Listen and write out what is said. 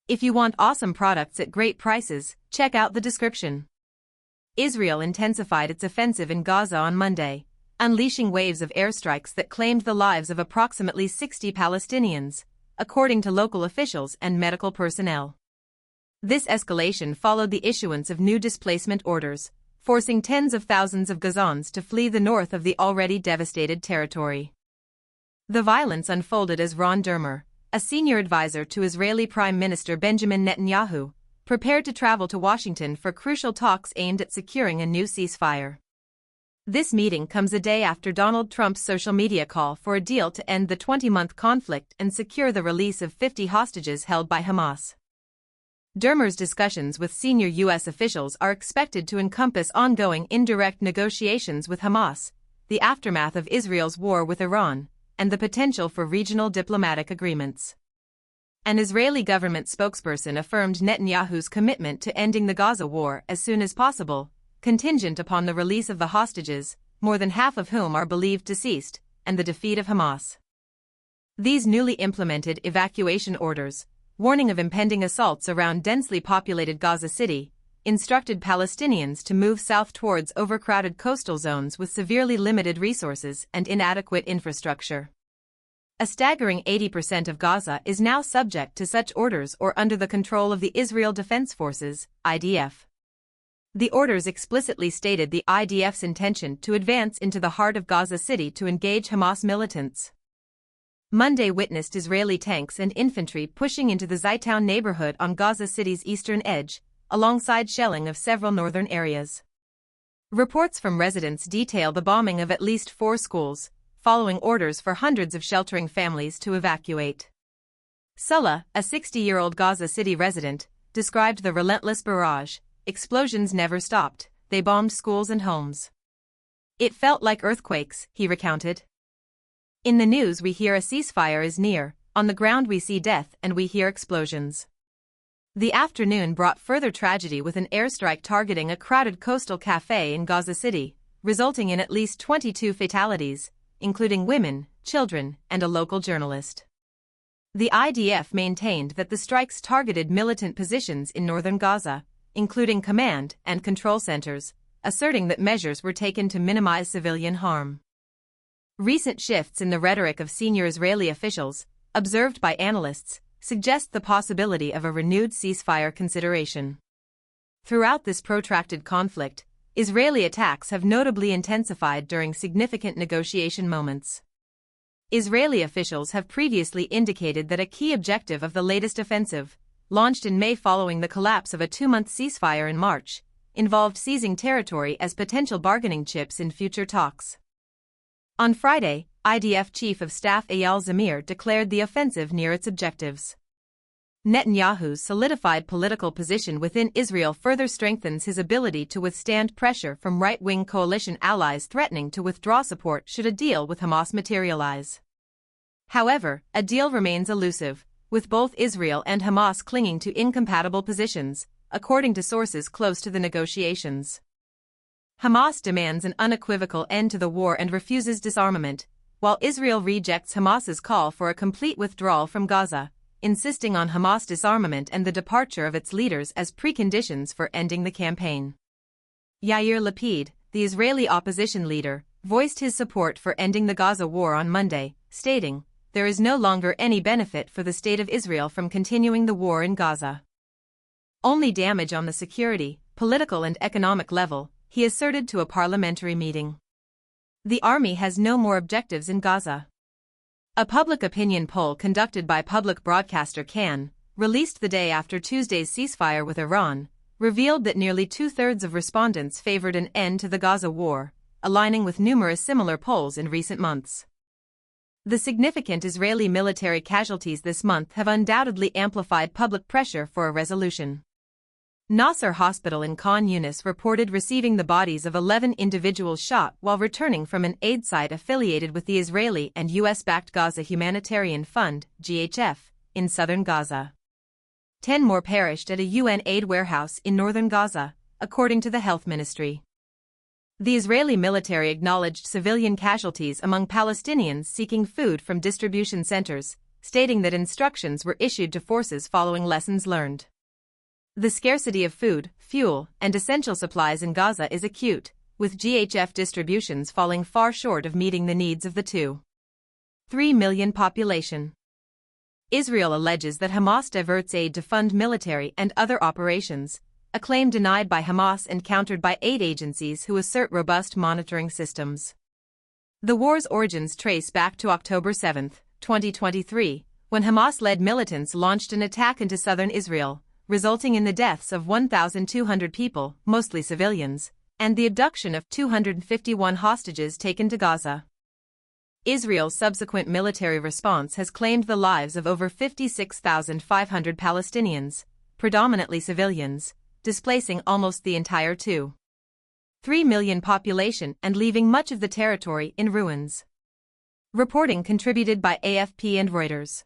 If you want awesome products at great prices, check out the description. Israel intensified its offensive in Gaza on Monday, unleashing waves of airstrikes that claimed the lives of approximately 60 Palestinians, according to local officials and medical personnel. This escalation followed the issuance of new displacement orders, forcing tens of thousands of Gazans to flee the north of the already devastated territory. The violence unfolded as Ron Dermer, a senior advisor to Israeli Prime Minister Benjamin Netanyahu, prepared to travel to Washington for crucial talks aimed at securing a new ceasefire. This meeting comes a day after Donald Trump's social media call for a deal to end the 20-month conflict and secure the release of 50 hostages held by Hamas. Dermer's discussions with senior U.S. officials are expected to encompass ongoing indirect negotiations with Hamas, the aftermath of Israel's war with Iran, and the potential for regional diplomatic agreements. An Israeli government spokesperson affirmed Netanyahu's commitment to ending the Gaza war as soon as possible, contingent upon the release of the hostages, more than half of whom are believed deceased, and the defeat of Hamas. These newly implemented evacuation orders, warning of impending assaults around densely populated Gaza City, instructed Palestinians to move south towards overcrowded coastal zones with severely limited resources and inadequate infrastructure. A staggering 80% of Gaza is now subject to such orders or under the control of the Israel Defense Forces, IDF. The orders explicitly stated the IDF's intention to advance into the heart of Gaza City to engage Hamas militants. Monday witnessed Israeli tanks and infantry pushing into the Zaytown neighborhood on Gaza City's eastern edge, alongside shelling of several northern areas. Reports from residents detail the bombing of at least 4 schools, following orders for hundreds of sheltering families to evacuate. Sulla, a 60-year-old Gaza City resident, described the relentless barrage. Explosions never stopped, they bombed schools and homes. It felt like earthquakes, he recounted. In the news we hear a ceasefire is near, on the ground we see death and we hear explosions. The afternoon brought further tragedy with an airstrike targeting a crowded coastal cafe in Gaza City, resulting in at least 22 fatalities, including women, children, and a local journalist. The IDF maintained that the strikes targeted militant positions in northern Gaza, including command and control centers, asserting that measures were taken to minimize civilian harm. Recent shifts in the rhetoric of senior Israeli officials, observed by analysts, suggest the possibility of a renewed ceasefire consideration. Throughout this protracted conflict, Israeli attacks have notably intensified during significant negotiation moments. Israeli officials have previously indicated that a key objective of the latest offensive, launched in May following the collapse of a 2-month ceasefire in March, involved seizing territory as potential bargaining chips in future talks. On Friday, IDF Chief of Staff Eyal Zamir declared the offensive near its objectives. Netanyahu's solidified political position within Israel further strengthens his ability to withstand pressure from right-wing coalition allies threatening to withdraw support should a deal with Hamas materialize. However, a deal remains elusive, with both Israel and Hamas clinging to incompatible positions, according to sources close to the negotiations. Hamas demands an unequivocal end to the war and refuses disarmament, while Israel rejects Hamas's call for a complete withdrawal from Gaza, insisting on Hamas disarmament and the departure of its leaders as preconditions for ending the campaign. Yair Lapid, the Israeli opposition leader, voiced his support for ending the Gaza war on Monday, stating, "There is no longer any benefit for the state of Israel from continuing the war in Gaza. Only damage on the security, political and economic level," he asserted to a parliamentary meeting. The army has no more objectives in Gaza. A public opinion poll conducted by public broadcaster Kan, released the day after Tuesday's ceasefire with Iran, revealed that nearly 2/3 of respondents favored an end to the Gaza war, aligning with numerous similar polls in recent months. The significant Israeli military casualties this month have undoubtedly amplified public pressure for a resolution. Nasser Hospital in Khan Yunis reported receiving the bodies of 11 individuals shot while returning from an aid site affiliated with the Israeli and U.S.-backed Gaza Humanitarian Fund, GHF, in southern Gaza. 10 more perished at a UN aid warehouse in northern Gaza, according to the health ministry. The Israeli military acknowledged civilian casualties among Palestinians seeking food from distribution centers, stating that instructions were issued to forces following lessons learned. The scarcity of food, fuel, and essential supplies in Gaza is acute, with GHF distributions falling far short of meeting the needs of the 2.3 million population. Israel alleges that Hamas diverts aid to fund military and other operations, a claim denied by Hamas and countered by aid agencies who assert robust monitoring systems. The war's origins trace back to October 7, 2023, when Hamas-led militants launched an attack into southern Israel, resulting in the deaths of 1,200 people, mostly civilians, and the abduction of 251 hostages taken to Gaza. Israel's subsequent military response has claimed the lives of over 56,500 Palestinians, predominantly civilians, displacing almost the entire 2.3 million population and leaving much of the territory in ruins. Reporting contributed by AFP and Reuters.